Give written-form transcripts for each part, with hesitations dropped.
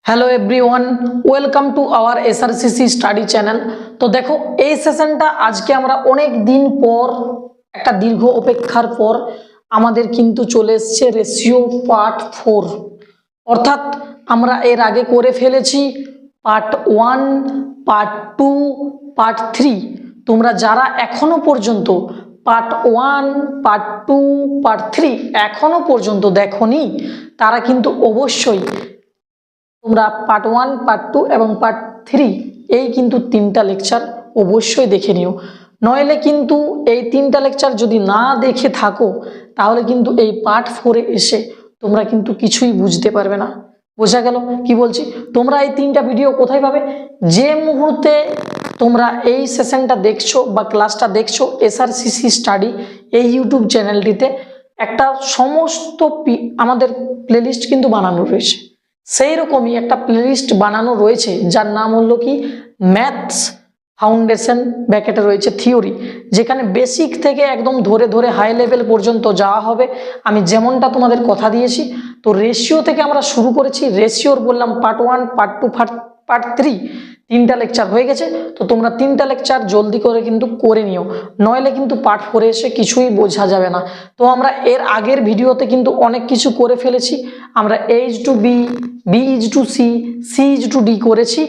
Hello everyone, welcome to our SRCC study channel. তো দেখো, এই সেশনটা আজকে আমরা অনেক দিন পর, একটা দীর্ঘ অপেক্ষার পর আমাদের কিন্তু চলে এসছে রেশিও পার্ট 4। অর্থাৎ আমরা এর আগে করে ফেলেছি পার্ট 1, পার্ট 2, পার্ট 3। তোমরা যারা এখনো পর্যন্ত পার্ট 1, পার্ট 2, পার্ট 3 এখনো পর্যন্ত দেখোনি, তারা কিন্তু অবশ্যই তোমরা পার্ট 1, পার্ট 2 এবং পার্ট 3 এই কিন্তু 3টা লেকচার অবশ্যই দেখে নিও। নইলে কিন্তু এই 3টা লেকচার যদি না দেখে থাকো, তাহলে কিন্তু এই পার্ট 4-এ এসে তোমরা কিন্তু কিছুই বুঝতে পারবে না। বোঝা গেল কি বলছি? তোমরা এই 3টা ভিডিও কোথায় পাবে? যে মুহূর্তে তোমরা এই সেশনটা দেখছো বা ক্লাসটা দেখছো এসআরসিসি স্টাডি এই ইউটিউব চ্যানেলটিতে একটা সমস্ত আমাদের প্লেলিস্ট কিন্তু বানানো রয়েছে। সেই রকমই একটা প্লেলিস্ট বানানো রয়েছে যার নাম হলো কি ম্যাথস ফাউন্ডেশন, ব্র্যাকেটে রয়েছে থিওরি, যেখানে বেসিক থেকে একদম ধরে ধরে হাই লেভেল পর্যন্ত যাওয়া হবে। আমি যেমনটা তোমাদের কথা দিয়েছি, তো রেশিও থেকে আমরা শুরু করেছি। রেশিওর বললাম পার্ট 1, পার্ট 2, পার্ট 3 3টা লেকচার হয়ে গেছে। তো তোমরা 3টা লেকচার জলদি করে কিন্তু করে নিও, নইলে কিন্তু পার্ট 4-এ এসে কিছুই বোঝা যাবে না। তো আমরা এর আগের ভিডিওতে কিন্তু অনেক কিছু করে ফেলেছি। আমরা A is to B, B is to C, C is to D করেছি।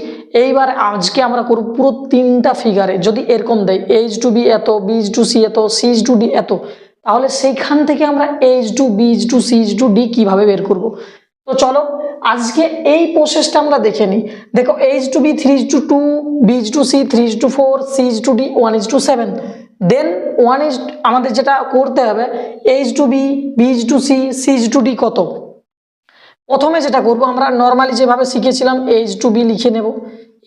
এইবার আজকে আমরা করব পুরো 3টা ফিগারে। যদি এরকম দেয় এইচ টু বি এত, বি ইজ টু সি এত, সি ইজ টু ডি এত, তাহলে সেইখান থেকে আমরা A is to B is to C is to D কীভাবে বের করব। তো চলো আজকে এই প্রসেসটা আমরা দেখে নিই। দেখো, A is to B 3:2, B is to C 3:4, C is to D 1:7। Then আমাদের যেটা করতে হবে, A is to B, B is to C, C is to D কত। প্রথমে যেটা করব, আমরা নর্মালি যেভাবে শিখেছিলাম এইচ টু বি লিখে নেব।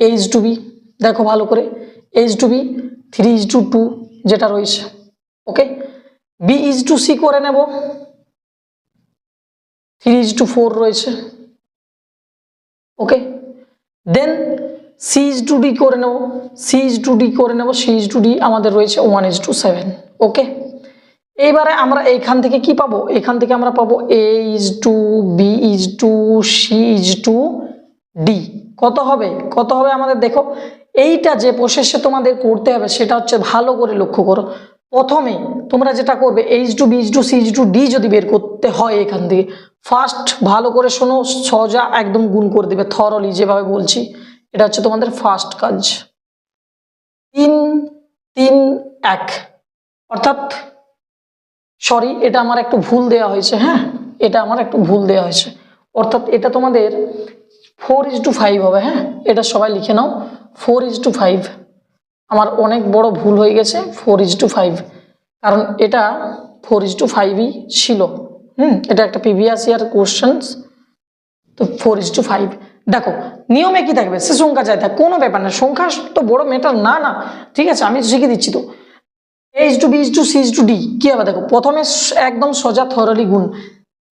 এইচ টু বি দেখো ভালো করে, এইচ টু বি 3:2 যেটা রয়েছে, ওকে। বি ইজ টু সি করে নেব, 3:4 রয়েছে, ওকে। দেন সি ইজ টু ডি করে নেব, সি ইজ টু ডি করে নেব, সি ইজ টু ডি আমাদের রয়েছে 1:7, ওকে। এইবারে আমরা এইখান থেকে কি পাবো? এখান থেকে আমরা পাবো A is to, B is to, C is to D. কত হবে? কত হবে আমাদের? দেখো, এইটা যে প্রসেসে তোমাদের করতে হবে সেটা হচ্ছে, ভালো করে লক্ষ্য করো। প্রথমে তোমরা যেটা করবে, A is to, B is to, C is to D যদি বের করতে হয় এখান থেকে, ফার্স্ট ভালো করে শোনো, সোজা একদম গুণ করে দিবে থরলি, যেভাবে বলছি। এটা হচ্ছে তোমাদের ফার্স্ট কাজ। 3, 3, 1, অর্থাৎ সরি, এটা আমার একটু ভুল দেওয়া হয়েছে। হ্যাঁ, এটা আমার একটু ভুল দেওয়া হয়েছে। অর্থাৎ এটা তোমাদের 4:5 হবে। হ্যাঁ, এটা সবাই লিখে নাও, 4:5। আমার অনেক বড় ভুল হয়ে গেছে, 4:5, কারণ এটা 4:5ই ছিল। এটা একটা প্রিভিয়াস ইয়ার কোশ্চেন্স। তো 4:5। দেখো, নিয়মে কি থাকবে? সে সংখ্যা চাই থাক, কোনো ব্যাপার না, সংখ্যা তো বড় ম্যাটার না। না, ঠিক আছে, আমি শিখিয়ে দিচ্ছি। তো A is to, B is to, C is to D কি হবে? দেখো, প্রথমে একদম সোজা থরলি গুণ,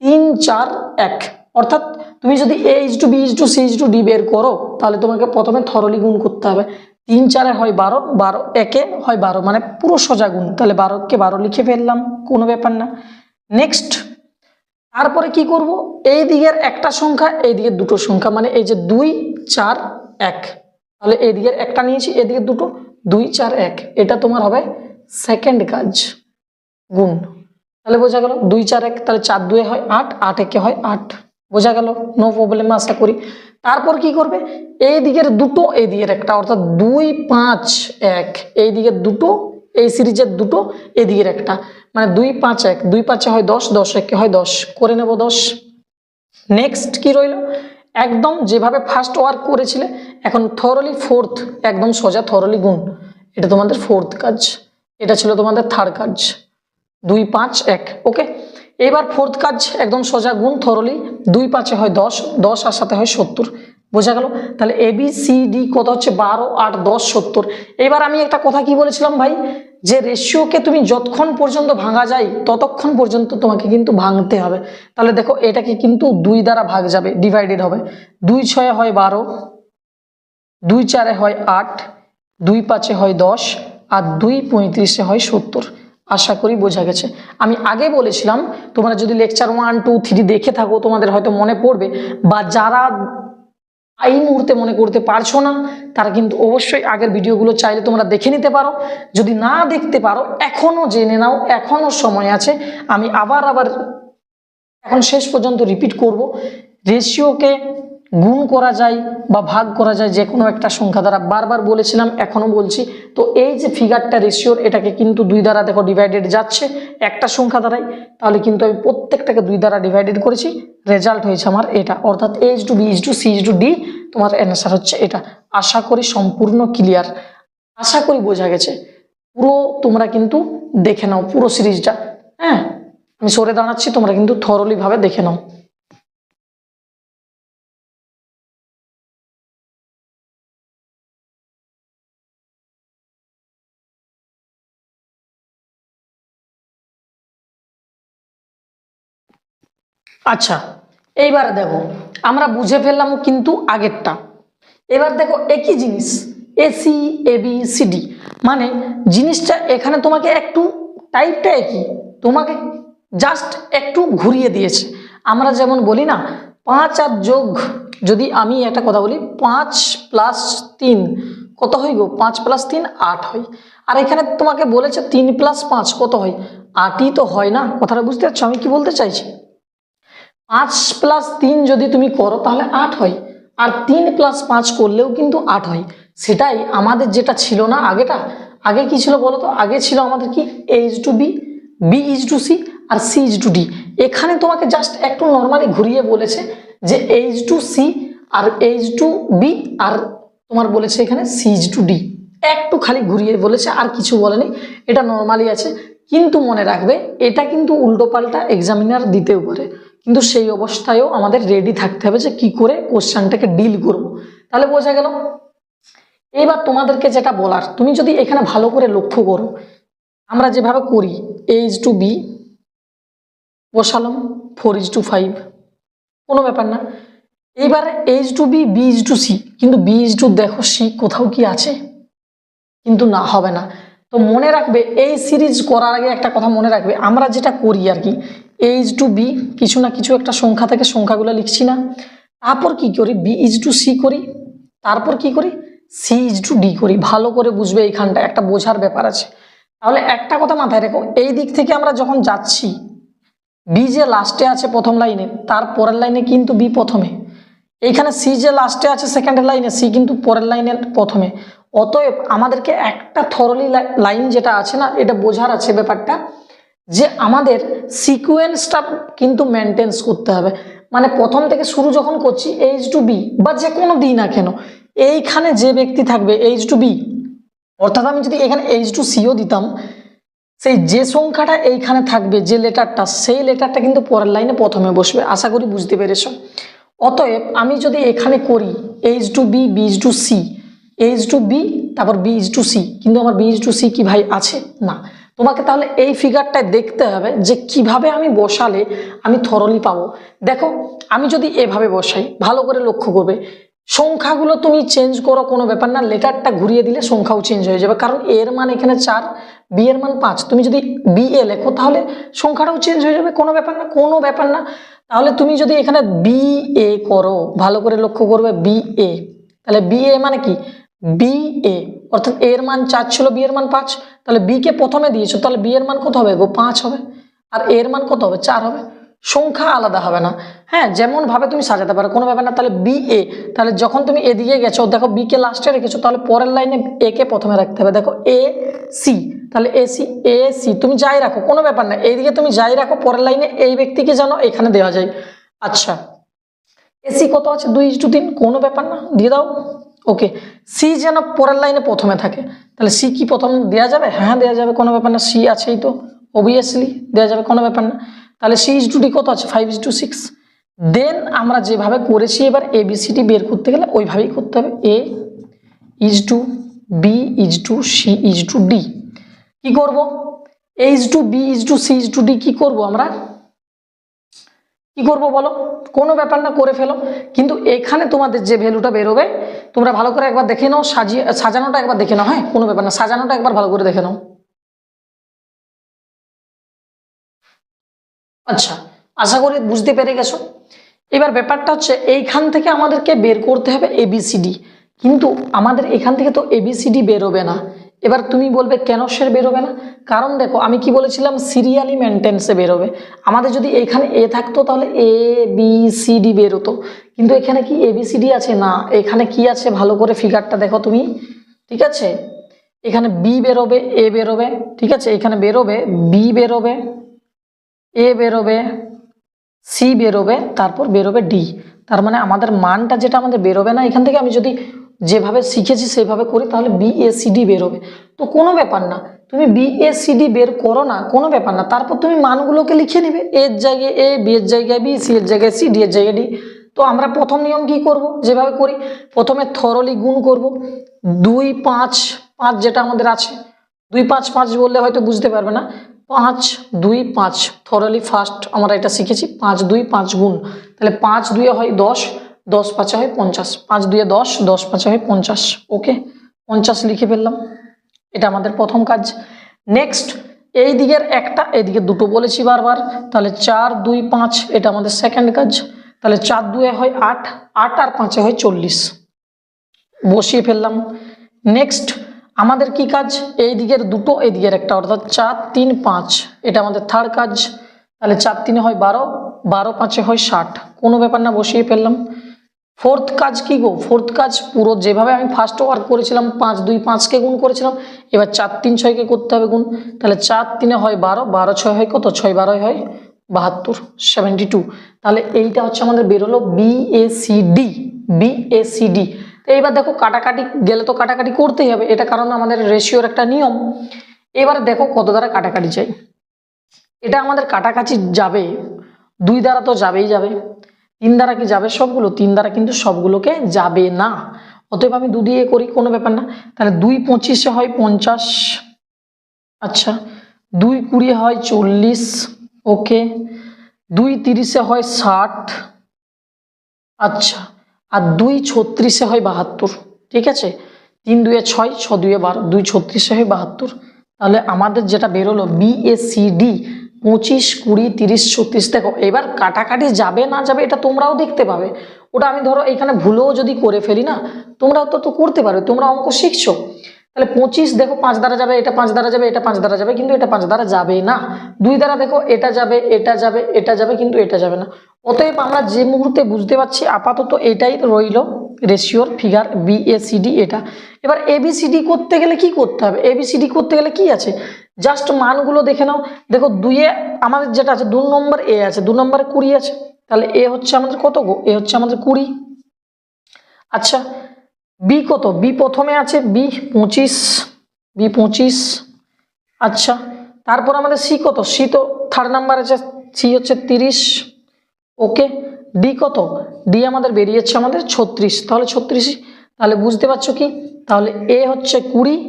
3, 4, 1। অর্থাৎ তুমি যদি A is to, B is to, C is to D বের করো, তাহলে তোমাকে প্রথমে থরলি গুণ করতে হবে। 3, 4 হয় 12, 12 1 হয় 12, মানে পুরো সোজা গুণ। তাহলে 12কে 12 লিখে ফেললাম, কোনো ব্যাপার না। নেক্সট, তারপরে কি করব? এই দিকের একটা সংখ্যা, এই দিকের দুটো সংখ্যা, মানে এই যে 2, 4, 1, তাহলে এই দিকের একটা নিয়েছি, এদিকে দুটো, 2, 4, 1। এটা তোমার হবে সেকেন্ড কাজ, গুণ। তাহলে বোঝা গেল 2, 4, 1, তাহলে 4 2 হয় 8, 8 1 হয় 8। বোঝা গেল? নো প্রবলেম আশা করি। তারপর কি করবে? এই দিকের দুটো, এই দিকের একটা, অর্থাৎ 2, 5, 1, এই দিকের দুটো, এই সিরিজের দুটো, এই দিকের একটা, মানে 2, 5, 1, 2 5 হয় 10, 10 1 হয় 10, করে নেব 10। নেক্সট কি রইল? একদম যেভাবে ফার্স্ট ওয়ার্ক করেছিলে, এখন থরলি ফোর্থ, একদম সোজা থরলি গুণ। এটা তোমাদের ফোর্থ কাজ, এটা ছিল তোমাদের থার্ড কাজ, 2, 5, 1, ওকে। এবার ফোর্থ কাজ একদম সোজা গুণ থরলি, 2 5 হয় 10, 10 আর সাথে হয় 70। বোঝা গেল? তাহলে এ বি সি ডি কত হচ্ছে? 12, 8, 10, 70। এবার আমি একটা কথা কি বলেছিলাম ভাই, যে রেশিওকে তুমি যতক্ষণ পর্যন্ত ভাঙা যায় ততক্ষণ পর্যন্ত তোমাকে কিন্তু ভাঙতে হবে। তাহলে দেখো, এটাকে কিন্তু 2 দ্বারা ভাগ যাবে, ডিভাইডেড হবে। 2 6 হয় 12, 2 4 হয় 8, 2 5 হয় 10, আর 2 35 হয় 70। আশা করি বোঝা গেছে। আমি আগে বলেছিলাম, তোমরা যদি লেকচার 1, 2, 3 দেখে থাকো, তোমাদের হয়তো মনে পড়বে, বা যারা এই মুহূর্তে মনে করতে পারছো না, তারা কিন্তু অবশ্যই আগের ভিডিওগুলো চাইলে তোমরা দেখে নিতে পারো। যদি না দেখতে পারো এখনো জেনে নাও, এখনো সময় আছে। আমি আবার এখন শেষ পর্যন্ত রিপিট করব। রেশিওকে গুণ করা যায় বা ভাগ করা যায় যে কোনো একটা সংখ্যা দ্বারা, বারবার বলেছিলাম এখনো বলছি। তো এই যে ফিগারটা রেশিওর, এটাকে কিন্তু 2 দ্বারা দেখো ডিভাইডেড যাচ্ছে একটা সংখ্যা দ্বারাই, তাহলে কিন্তু আমি প্রত্যেকটাকে 2 দ্বারা ডিভাইডেড করেছি, রেজাল্ট হয়েছে আমার এটা, অর্থাৎ A/B/C/D। তোমার অ্যান্সার হচ্ছে এটা। আশা করি সম্পূর্ণ ক্লিয়ার, আশা করি বোঝা গেছে। পুরো তোমরা কিন্তু দেখে নাও পুরো সিরিজটা। হ্যাঁ, আমি সরে দাঁড়াচ্ছি, তোমরা কিন্তু থরলি ভাবে দেখে নাও। আচ্ছা, এইবার দেখো আমরা বুঝে ফেললাম কিন্তু আগেরটা। এবার দেখো একই জিনিস AC/AB/CD, মানে জিনিসটা এখানে তোমাকে একটু টাইপটা একই, তোমাকে জাস্ট একটু ঘুরিয়ে দিয়েছে। আমরা যেমন বলি না 5 আর যোগ, যদি আমি একটা কথা বলি 5 + 3 কত হয় গো? 5 + 3 8 হয়। আর এখানে তোমাকে বলেছে 3 + 5 কত হয়? 8ই তো হয় না। কথাটা বুঝতে পারছো আমি কি বলতে চাইছি? 5 + 3 যদি তুমি করো তাহলে 8 হয়, আর 3 + 5 করলেও কিন্তু 8 হয়। সেটাই আমাদের যেটা ছিল না আগেটা। আগে কি ছিল বলো তো? আগে ছিল আমাদের কি A/B, B/C আর C/D। এখানে তোমাকে জাস্ট একটু নর্মালি ঘুরিয়ে বলেছে যে H/C আর H/B, আর তোমার বলেছে এখানে C/D। একটু খালি ঘুরিয়ে বলেছে, আর কিছু বলেনি। এটা নর্মালি আছে, কিন্তু মনে রাখবে এটা কিন্তু উল্টো পাল্টা এক্সামিনার দিতেও পারে, কিন্তু সেই অবস্থায়ও আমাদের রেডি থাকতে হবে যে কি করে কোশ্চেনটাকে ডিল করব। তাহলে বোঝা গেল। এইবার তোমাদেরকে যেটা বলার, তুমি যদি এখানে ভালো করে লক্ষ্য করো, আমরা যেভাবে করি A/B বসালাম 4:5, কোনো ব্যাপার না। এইবার A/B, B/C, কিন্তু B/C দেখো C কোথাও কি আছে? কিন্তু না, হবে না। তো মনে রাখবে এই সিরিজ করার আগে একটা কথা মনে রাখবে, আমরা যেটা করি আর কি, A/B কিছু না কিছু একটা সংখ্যা থেকে সংখ্যাগুলো লিখছি না, তারপর কি করি B/C করি, তারপর কি করি C/D করি। ভালো করে বুঝবে, এইখানটা একটা বোঝার ব্যাপার আছে। তাহলে একটা কথা মাথায় রেখো, এই দিক থেকে আমরা যখন যাচ্ছি, বি যে লাস্টে আছে প্রথম লাইনে, তার পরের লাইনে কিন্তু বি প্রথমে। এইখানে সি যে লাস্টে আছে সেকেন্ড লাইনে, সি কিন্তু পরের লাইনের প্রথমে। অতএব আমাদেরকে একটা থরলি লাইন যেটা আছে না, এটা বোঝার আছে ব্যাপারটা, যে আমাদের সিকোয়েন্সটা কিন্তু মেনটেন্স করতে হবে। মানে প্রথম থেকে শুরু যখন করছি H/B বা যে কোনো দিই না কেন, এইখানে যে ব্যক্তি থাকবে H/B, অর্থাৎ আমি যদি এখানে H/Cও দিতাম, সেই যে সংখ্যাটা এইখানে থাকবে যে লেটারটা, সেই লেটারটা কিন্তু পরের লাইনে প্রথমে বসবে। আশা করি বুঝতে পেরেছ। অতএব আমি যদি এখানে করি H/B, B/C, H/B তারপর B/C, কিন্তু আমার B/C কি ভাই আছে? না। তোমাকে তাহলে এই ফিগারটায় দেখতে হবে যে কিভাবে আমি বসালে আমি থরলি পাবো। দেখো আমি যদি এভাবে বসাই, ভালো করে লক্ষ্য করবে, সংখ্যাগুলো তুমি চেঞ্জ করো কোনো ব্যাপার না, লেটারটা ঘুরিয়ে দিলে সংখ্যাও চেঞ্জ হয়ে যাবে। কারণ এর মান এখানে 4, বি এর মান 5, তুমি যদি BA লেখো তাহলে সংখ্যাটাও চেঞ্জ হয়ে যাবে, কোনো ব্যাপার না, কোনো ব্যাপার না। তাহলে তুমি যদি এখানে BA করো, ভালো করে লক্ষ্য করবে BA, তাহলে BA মানে কি BA, অর্থাৎ এর মান 4 ছিল, বি এর মান 5, তাহলে বি কে প্রথমে দিয়েছো, তাহলে বি এর মান কত হবে গো? 5 হবে। আর এর মান কত হবে? 4 হবে। সংখ্যা আলাদা হবে না। হ্যাঁ, যেমন ভাবে তুমি সাজাতে পারো, কোনো ব্যাপার না। তাহলে BA, তাহলে যখন তুমি এদিকে গেছো, দেখো বি কে লাস্টে রেখেছো, তাহলে পরের লাইনে এ কে প্রথমে রাখতে হবে। দেখো AC, তাহলে AC তুমি যাই রাখো, কোনো ব্যাপার না, এইদিকে তুমি যাই রাখো, পরের লাইনে এই ব্যক্তিকে যেন এখানে দেওয়া যায়। আচ্ছা, AC কত আছে? 2:3, কোনো ব্যাপার না, দিয়ে দাও। ওকে, সি যেন পরের লাইনে প্রথমে থাকে, তাহলে সি কি প্রথম দেওয়া যাবে? হ্যাঁ দেওয়া যাবে, কোনো ব্যাপার না, সি আছেই তো, অবভিয়াসলি দেওয়া যাবে, কোনো ব্যাপার না। তাহলে C/D কত আছে? 5:6। দেন আমরা যেভাবে করেছি এবার ABCD বের করতে গেলে ওইভাবেই করতে হবে। A/B, C/D। কি করব? H/B, C/D কি করব আমরা? কি করব বলো? কোনো ব্যাপার না, করে ফেলো। কিন্তু এখানে তোমাদের যে ভ্যালুটা বেরোবে, তোমরা ভালো করে একবার দেখে নাও, সাজানোটা একবার দেখে নাও। হ্যাঁ, কোনো ব্যাপার না, সাজানোটা একবার ভালো করে দেখে নাও। আচ্ছা, আশা করি বুঝতে পেরে গেছো। এবার ব্যাপারটা হচ্ছে এইখান থেকে আমাদেরকে বের করতে হবে এবিসিডি, কিন্তু আমাদের এখান থেকে তো এবিসিডি বেরোবে না। এবার তুমি বলবে কেন সে বেরোবে না? কারণ দেখো আমি কি বলেছিলাম, সিরিয়ালি মেনটেন্সে বেরোবে। আমাদের যদি এখানে এ থাকতো তাহলে এ বি সি ডি বেরোতো, কিন্তু এখানে কি এবিসিডি আছে না, এখানে কি আছে ভালো করে ফিগারটা দেখো তুমি, ঠিক আছে। এখানে বি বেরোবে, এ বেরোবে, ঠিক আছে, এখানে বেরোবে বি বেরোবে, এ বেরোবে, সি বেরোবে, তারপর বেরোবে ডি। তার মানে আমাদের মানটা যেটা আমাদের বেরোবে না এখান থেকে, আমি যদি যেভাবে শিখেছি সেভাবে করি তাহলে বি এ সি ডি বেরোবে। তো কোনো ব্যাপার না, তুমি বি এ সি ডি বের করো না, কোনো ব্যাপার না, তারপর তুমি মানগুলোকে লিখে নেবে, এর জায়গায় এ, বি এর জায়গায় বি, সি এর জায়গায় সি, ডি এর জায়গায় ডি। তো আমরা প্রথম নিয়ম কি করব, যেভাবে করি, প্রথমে থরলি গুণ করব, 2 5 5 যেটা আমাদের আছে, 2 5 5 বললে হয়তো বুঝতে পারবে না, 5 2 5 থরলি ফার্স্ট আমরা এটা শিখেছি, 5 2 5 গুণ, তাহলে 5 2 হয় 10, 10 5 হয় 50, 5 2 10, 10 5 হয় 50। ওকে, 50 লিখে ফেললাম, এটা আমাদের প্রথম কাজ। নেক্সট এই দিকের একটা, এইদিকে দুটো বলেছি বারবার, তাহলে 4 2 5 এটা আমাদের সেকেন্ড কাজ। তাহলে 4 2 হয় 8, 8 আর 5 হয় 40, বসিয়ে ফেললাম। নেক্সট আমাদের কি কাজ, এই দিকের দুটো এই দিকের একটা, অর্থাৎ 4 3 5 এটা আমাদের থার্ড কাজ। তাহলে 4 3 হয় 12, 12 5 হয় 60, কোনো ব্যাপার না, বসিয়ে ফেললাম। ফোর্থ কাজ কি গো, ফোর্থ কাজ পুরো যেভাবে আমি ফার্স্ট ওয়ার্ক করেছিলাম, 5 2 5কে গুণ করেছিলাম, এবার 4 3 6কে করতে হবে গুণ। তাহলে 4 3 হয় 12, 12 6 হয় কত, 6 12 হয় 72, 72। তাহলে এইটা হচ্ছে আমাদের বেরোলো বিএসিডি, বিএসিডি। তো এইবার দেখো কাটাকাটি গেলে তো কাটাকাটি করতেই হবে, এটা কারণ আমাদের রেশিওর একটা নিয়ম। এবার দেখো কত দ্বারা কাটাকাটি চাই, এটা আমাদের কাটাকাটি যাবে 2 দ্বারা, তো যাবেই যাবে। 3 দ্বারা কি যাবে সবগুলো, 3 দ্বারা কিন্তু সবগুলোকে যাবে না, অতএব আমি 2 দিয়ে করি, কোনো ব্যাপার না। তাহলে 2 25 হয় 50, আচ্ছা 2 20 হয় 40, ওকে, 2 30 হয় 60, আচ্ছা, আর 2 36 হয় 72, ঠিক আছে। 3 2 6, 6 2 12, 2 36 হয় 72। তাহলে আমাদের যেটা বেরোলো বিএসিডি 25 20 30 36। দেখো এবার কাটাকাটি যাবে না যাবে এটা তোমরাও দেখতে পাবে, ওটা আমি ধরো এখানে ভুলেও যদি করে ফেলি না, তোমরাও তো করতে পারবে, তোমরা অঙ্ক শিখছো। তাহলে 25 দেখো 5 দ্বারা যাবে, এটা 5 দ্বারা যাবে, এটা 5 দ্বারা যাবে, কিন্তু এটা 5 দ্বারা যাবে না। 2 দ্বারা দেখো এটা যাবে, এটা যাবে, এটা যাবে, কিন্তু এটা যাবে না। অতএব আমরা যে মুহূর্তে বুঝতে পারছি আপাতত এটাই রইল রেশিওর ফিগার বিএসিডি এটা। এবার এবিসিডি করতে গেলে কি করতে হবে, এবিসিডি করতে গেলে কি আছে, জাস্ট মানগুলো দেখে নাও। দেখো 2-এ আমাদের যেটা আছে 2 নম্বর এ আছে, 2 নম্বরে 20 আছে, তাহলে এ হচ্ছে আমাদের কত গো, এ হচ্ছে আমাদের 20। আচ্ছা বি কত, বি প্রথমে আছে বি 25, বি 25, আচ্ছা তারপর আমাদের সি কত, সি তো থার্ড নাম্বার আছে, সি হচ্ছে 30, ওকে। ডি কত, ডি আমাদের বেরিয়েছে আমাদের 36, তাহলে 36, তাহলে বুঝতে পারছো কি, তাহলে এ হচ্ছে 20,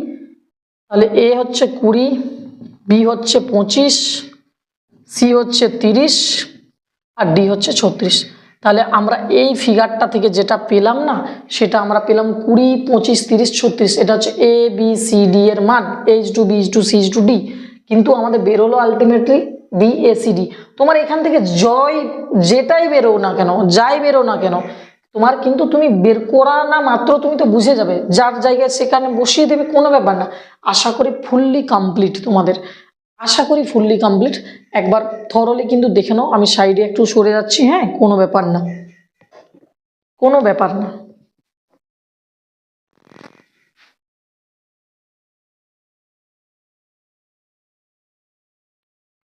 তাহলে এ হচ্ছে 20, বি হচ্ছে 25, সি হচ্ছে 30, আর ডি হচ্ছে 36। তাহলে আমরা এই ফিগারটা থেকে যেটা পেলাম না, সেটা আমরা পেলাম 20 25 30 36, এটা হচ্ছে এ বি সি ডি এর মান, A is to B to C to D, কিন্তু আমাদের বেরোলো আলটিমেটলি বিএসিডি। তোমার এখান থেকে জয় যেটাই বেরো না কেন, যাই বেরো না কেন, তোমার কিন্তু তুমি বের করা না মাত্র তুমি তো বুঝে যাবে, যার জায়গায় সেখানে বসিয়ে দেবে, কোনো ব্যাপার না। আশা করি ফুললি কমপ্লিট তোমাদের, আশা করি ফুললি কমপ্লিট। একবার থরলি কিন্তু দেখে নাও, আমি সাইডে একটু সরে যাচ্ছি, হ্যাঁ কোনো ব্যাপার না, কোনো ব্যাপার না।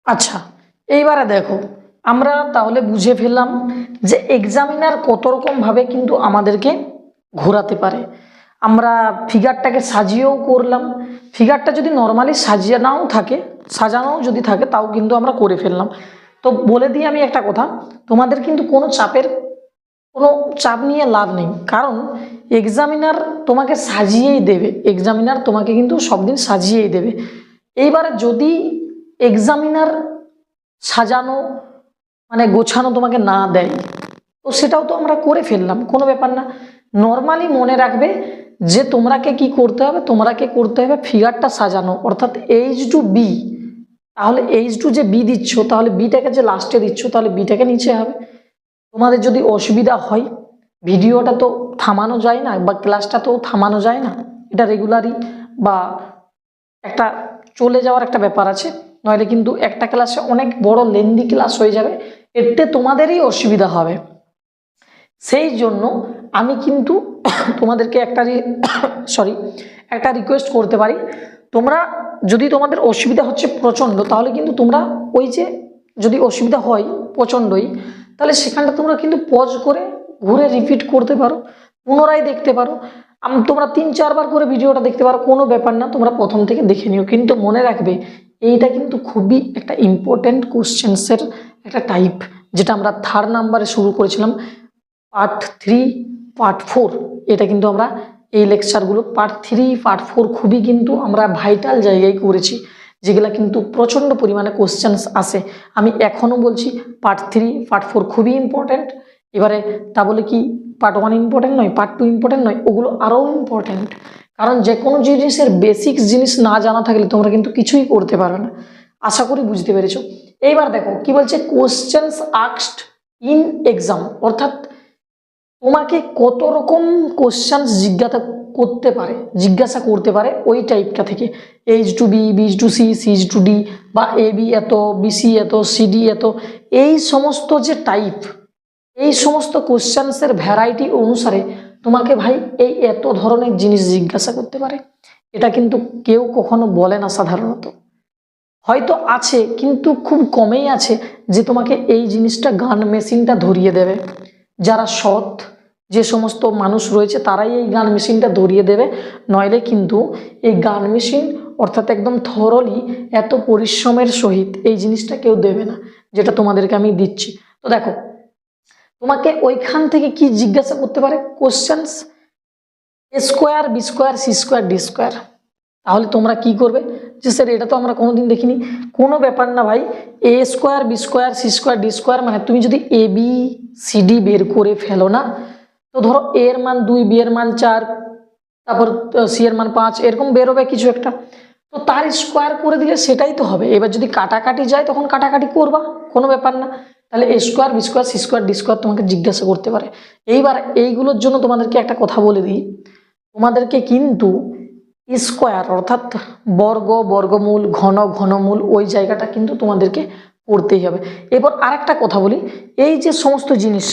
আচ্ছা এইবারে দেখো আমরা তাহলে বুঝে ফেললাম যে এক্সামিনার কত রকম ভাবে কিন্তু আমাদেরকে ঘোরাতে পারে। আমরা ফিগারটাকে সাজিয়েও করলাম, ফিগারটা যদি নর্মালি সাজানোও থাকে, সাজানো যদি থাকে তাও কিন্তু আমরা করে ফেললাম। তো বলে দিই আমি একটা কথা, তোমাদের কিন্তু কোনো চাপ নিয়ে লাভ নেই, কারণ এক্সামিনার তোমাকে সাজিয়েই দেবে, এক্সামিনার তোমাকে কিন্তু সব দিন সাজিয়েই দেবে। এইবারে যদি এক্সামিনার সাজানো মানে গোছানো তোমাকে না দেয়, তো সেটাও তো আমরা করে ফেললাম, কোনো ব্যাপার না। নর্মালি মনে রাখবে যে তোমরাকে কি করতে হবে, তোমরাকে করতে হবে ফিগারটা সাজানো, অর্থাৎ এইচ টু বি, তাহলে এইচ টু যে বি দিচ্ছ, তাহলে বিটাকে যে লাস্টে দিচ্ছ, তাহলে বিটাকে নিচে হবে। তো তোমাদের যদি অসুবিধা হয়, ভিডিওটা তো থামানো যায় না বা ক্লাসটা তো থামানো যায় না, এটা রেগুলারই বা একটা চলে যাওয়ার একটা ব্যাপার আছে, নইলে কিন্তু একটা ক্লাসে অনেক বড় লেন্দি ক্লাস হয়ে যাবে, এতে তোমাদেরই অসুবিধা হবে। সেই জন্য আমি কিন্তু তোমাদেরকে একটা রিকোয়েস্ট করতে পারি, তোমরা যদি তোমাদের অসুবিধা হচ্ছে প্রচণ্ড, তাহলে কিন্তু তোমরা ওই যে যদি অসুবিধা হয় প্রচণ্ডই, তাহলে সেখানটা তোমরা কিন্তু পজ করে ঘুরে রিপিট করতে পারো, পুনরায় দেখতে পারো। তোমরা 3-4 বার করে ভিডিওটা দেখতে পারো, কোনো ব্যাপার না, তোমরা প্রথম থেকে দেখে নিও। কিন্তু মনে রাখবে এইটা কিন্তু খুবই একটা ইম্পর্টেন্ট কোশ্চেন্সের একটা টাইপ, যেটা আমরা 3rd নাম্বারে শুরু করেছিলাম, পার্ট 3 পার্ট 4। এটা কিন্তু আমরা এই লেকচারগুলো পার্ট 3 পার্ট 4 খুবই কিন্তু আমরা ভাইটাল জায়গায় করেছি, যেগুলা কিন্তু প্রচণ্ড পরিমাণে কোশ্চেন্স আসে। আমি এখনও বলছি পার্ট 3 পার্ট 4 খুবই ইম্পর্ট্যান্ট। এবারে তা বলে কি পার্ট 1 ইম্পর্টেন্ট নয়, পার্ট 2 ইম্পর্টেন্ট নয়, ওগুলো আরও ইম্পর্ট্যান্ট। কারণ যে কোনো জিনিসের বেসিক্স জিনিস না জানা থাকলে তোমরা কিন্তু কিছুই করতে পারবে না। আশা করি বুঝতে পেরেছো। এইবার দেখো কি বলছে, কোশ্চেন্স আস্কড ইন এক্সাম, অর্থাৎ তোমাকে কত রকম কোশ্চেন্স জিজ্ঞাসা করতে পারে ওই টাইপটা থেকে, A is to B, B to C, C to D, বা এ বি এত, বিসি এত, সিডি এত, এই সমস্ত যে টাইপ, এই সমস্ত কোশ্চেন্সের ভ্যারাইটি অনুসারে তোমাকে ভাই এই এত ধরনের জিনিস জিজ্ঞাসা করতে পারে। এটা কিন্তু কেউ কখনো বলে না সাধারণত, হয়তো আছে কিন্তু খুব কমেই আছে যে তোমাকে এই জিনিসটা গান মেশিনটা ধরিয়ে দেবে। যারা সৎ যে সমস্ত মানুষ রয়েছে তারাই এই গান মেশিনটা ধরিয়ে দেবে, নইলে কিন্তু এই গান মেশিন অর্থাৎ একদম থরলি এত পরিশ্রমের সহিত এই জিনিসটা কেউ দেবে না, যেটা তোমাদেরকে আমি দিচ্ছি। তো দেখো তোমাকে ওইখান থেকে কি জিজ্ঞাসা করতে পারে, questions A square, B square, C square, D square. তাহলে তোমরা কি করবে যে স্যার এটা তো আমরা কোনোদিন দেখিনি। কোনো ব্যাপার না ভাই, A square, B square, C square, D square, মানে তুমি যদি এ বি সি ডি বের করে ফেলো না, তো ধরো এ এর মান 2, বি এর মান 4, তারপর সি এর মান 5, এরকম বেরোবে কিছু একটা, তো তার স্কোয়ার করে দিলে সেটাই তো হবে। এবার যদি কাটাকাটি যায় তখন কাটাকাটি করবা, কোনো ব্যাপার না। তাহলে A square, B square, C square, D square তোমাকে জিজ্ঞাসা করতে পারে। এইবার এইগুলোর জন্য তোমাদেরকে একটা কথা বলে দিই, তোমাদেরকে কিন্তু স্কোয়ার অর্থাৎ বর্গ, বর্গমূল, ঘনমূল, ওই জায়গাটা কিন্তু তোমাদেরকে পড়তেই হবে। এবার আরেকটা কথা বলি, এই যে সমস্ত জিনিস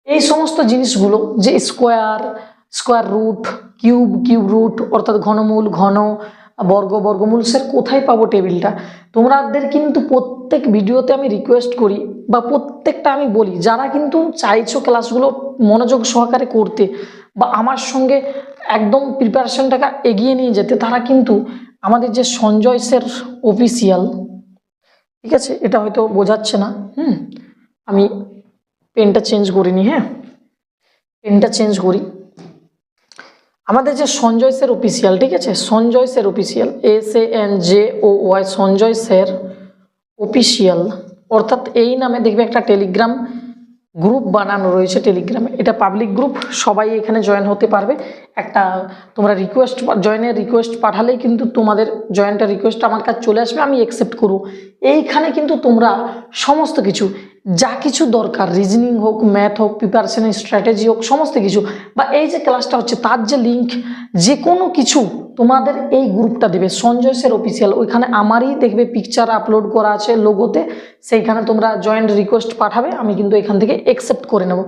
এই সমস্ত জিনিসগুলো যে স্কোয়ার রুট, কিউব রুট, অর্থাৎ ঘনমূল, বর্গমূল, স্যার কোথায় পাবো টেবিলটা? তোমাদের কিন্তু প্রত্যেক ভিডিওতে আমি রিকোয়েস্ট করি বা প্রত্যেকটা আমি বলি, যারা কিন্তু চাইছো ক্লাসগুলো মনোযোগ সহকারে করতে বা আমার সঙ্গে একদম প্রিপারেশনটাকে এগিয়ে নিয়ে যেতে, তারা কিন্তু আমাদের যে সঞ্জয় স্যার অফিসিয়াল, ঠিক আছে, এটা হয়তো বোঝাচ্ছে না, আমি পেনটা চেঞ্জ করিনি, পেনটা চেঞ্জ করি। আমাদের যে সঞ্জয় স্যার অফিসিয়াল, ঠিক আছে, Sanjay sir official, SANJOY, Sanjay sir official, অর্থাৎ এই নামে দেখবে একটা টেলিগ্রাম গ্রুপ বানানো রয়েছে টেলিগ্রামে। এটা পাবলিক গ্রুপ, সবাই এখানে জয়েন হতে পারবে। একটা তোমরা জয়েনের রিকোয়েস্ট পাঠালেই কিন্তু তোমাদের জয়েন্টের রিকোয়েস্ট আমার কাছে চলে আসবে, আমি অ্যাকসেপ্ট করব। এইখানে কিন্তু তোমরা সমস্ত কিছু যা কিছু দরকার, রিজনিং হোক, ম্যাথ হোক, প্রিপারেশনের স্ট্র্যাটেজি হোক, সমস্ত কিছু, বা এই যে ক্লাসটা হচ্ছে তার যে লিঙ্ক, যে কোনো কিছু তোমাদের এই গ্রুপটা দেবে সঞ্জয় স্যার অফিসিয়াল। ওইখানে আমারই দেখবে পিকচার আপলোড করা আছে লোগোতে, সেইখানে তোমরা জয়েন্ট রিকোয়েস্ট পাঠাবে, আমি কিন্তু এখান থেকে অ্যাকসেপ্ট করে নেব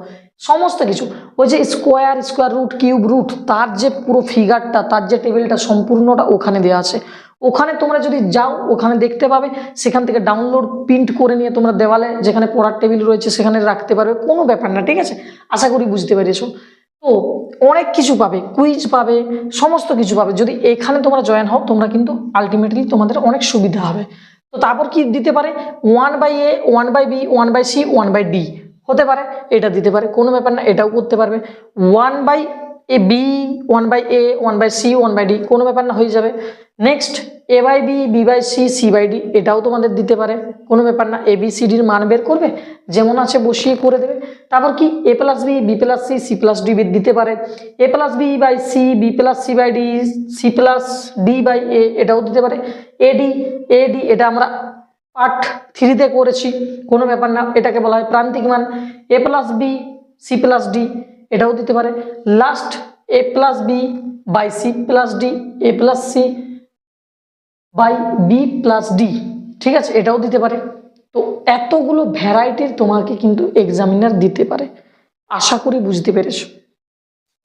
সমস্ত কিছু। ওই যে স্কোয়ার রুট, কিউব রুট, তার যে পুরো ফিগারটা, তার যে টেবিলটা সম্পূর্ণটা ওখানে দেওয়া আছে। ওখানে তোমরা যদি যাও ওখানে দেখতে পাবে, সেখান থেকে ডাউনলোড প্রিন্ট করে নিয়ে তোমরা দেওয়ালে যেখানে পড়ার টেবিল রয়েছে সেখানে রাখতে পারবে, কোনো ব্যাপার না, ঠিক আছে। আশা করি বুঝতে পেরেছো। তো অনেক কিছু পাবে, কুইজ পাবে, সমস্ত কিছু পাবে। যদি এখানে তোমরা জয়েন হও, তোমরা কিন্তু আলটিমেটলি তোমাদের অনেক সুবিধা হবে। তো তারপর কি দিতে পারে, 1/A, 1/B, 1/C, 1/D হতে পারে, এটা দিতে পারে, কোনো ব্যাপার না, এটাও করতে পারবে। 1/B, 1/A, 1/C, 1/D, কোনো ব্যাপার না, হয়ে যাবে। নেক্সট A/B, B/C, C/D, এটাও তোমাদের দিতে পারে, কোনো ব্যাপার না। ABCDর মান বের করবে, যেমন আছে বসিয়ে করে দেবে। তারপর কি A+B, B+C, C+D দিতে পারে, A+B/C, B+C/D, C+D/A, এটাও দিতে পারে। AD, এটা আমরা পার্ট 3-তে করেছি, কোনো ব্যাপার না, এটাকে বলা হয় প্রান্তিক মান। a plus B C plus D এটাও দিতে পারে। Last a plus B by C plus D, A plus C by B plus D, ঠিক আছে, এটাও দিতে পারে। তো এতগুলো ভ্যারাইটির তোমাকে কিন্তু এক্সামিনার দিতে পারে। আশা করি বুঝতে পেরেছো,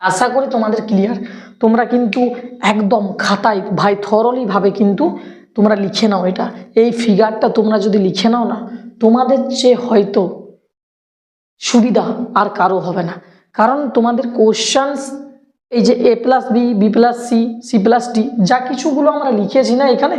আশা করি তোমাদের ক্লিয়ার। তোমরা কিন্তু একদম খাতায় ভাই থরলি ভাবে কিন্তু তোমরা লিখে নাও। এটা এই ফিগারটা তোমরা যদি লিখে নাও না, তোমাদের চেয়ে হয়তো সুবিধা আর কারো হবে না। কারণ তোমাদের কোশ্চেন্স এই যে a plus B B plus C C plus D যা কিছুগুলো আমরা লিখেছি না এখানে,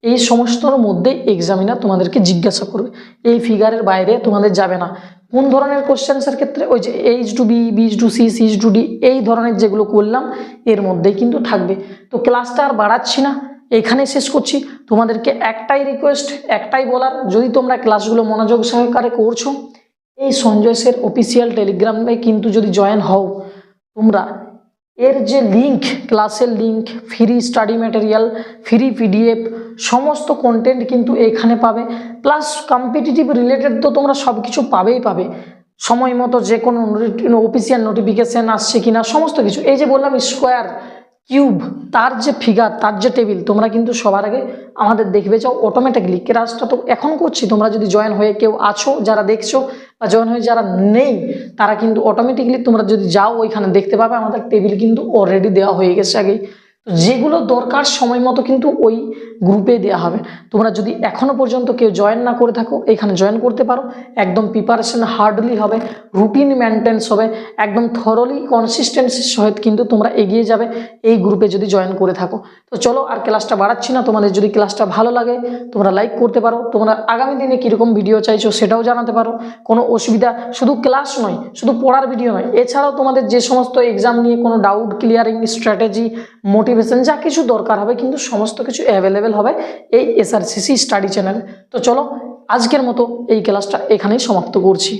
এই সমস্তর মধ্যে এক্সামিনার তোমাদেরকে জিজ্ঞাসা করবে, এই ফিগারের বাইরে তোমাদের যাবে না। কোন ধরনের কোশ্চেন্সের ক্ষেত্রে ওই যে A is to B B is to C C is to D এই ধরনের যেগুলো করলাম এর মধ্যেই কিন্তু থাকবে। তো ক্লাসটা আর বাড়াচ্ছি না, এখানে শেষ করছি। তোমাদেরকে একটাই রিকোয়েস্ট, একটাই বলার, যদি তোমরা ক্লাসগুলো মনোযোগ সহকারে করছো, এই সঞ্জয় স্যার অফিসিয়াল টেলিগ্রামে কিন্তু যদি জয়েন হও তোমরা, এর যে লিঙ্ক, ক্লাসের link, free study material, free PDF, সমস্ত কন্টেন্ট কিন্তু এখানে পাবে। প্লাস কম্পিটিটিভ রিলেটেড তো তোমরা সব কিছু পাবেই পাবে, সময় মতো যে কোনো অফিসিয়াল নোটিফিকেশান আসছে কিনা সমস্ত কিছু। এই যে বললাম স্কোয়ার কিউব তার যে ফিগার, তার যে টেবিল, তোমরা কিন্তু সবার আগে আমাদের দেখবে যাও অটোমেটিকলি। ক্লাসটা তো এখন করছি, তোমরা যদি জয়েন হয়ে কেউ আছো যারা দেখছো, বা জয়েন হয়ে যারা নেই তারা কিন্তু অটোমেটিকলি তোমরা যদি যাও ওইখানে দেখতে পাবে আমাদের টেবিল কিন্তু অলরেডি দেওয়া হয়ে গেছে আগেই। তো যেগুলো দরকার সময় মতো কিন্তু ওই গ্রুপে দেওয়া হবে। তোমরা যদি এখনো পর্যন্ত কেউ জয়েন না করে থাকো এখানে জয়েন করতে পারো। একদম প্রিপারেশন হার্ডলি হবে, রুটিন মেনটেন্স হবে, একদম থরলি কনসিস্টেন্সির সহিত কিন্তু তোমরা এগিয়ে যাবে এই গ্রুপে যদি জয়েন করে থাকো। তো চলো আর ক্লাসটা বাড়াচ্ছি না, তোমাদের যদি ক্লাসটা ভালো লাগে তোমরা লাইক করতে পারো। তোমরা আগামী দিনে কীরকম ভিডিও চাইছো সেটাও জানাতে পারো, কোনো অসুবিধা, শুধু ক্লাস নয়, শুধু পড়ার ভিডিও নয়, এছাড়াও তোমাদের যে সমস্ত এক্সাম নিয়ে কোনো ডাউট ক্লিয়ারিং স্ট্র্যাটেজি, মোটিভেশন যা কিছু দরকার হবে কিন্তু সমস্ত কিছু অ্যাভেলেবেল হবে এই এসআরসিসি স্টাডি চ্যানেলে। তো চলো আজকের মতো এই ক্লাসটা এখানেই সমাপ্ত করছি।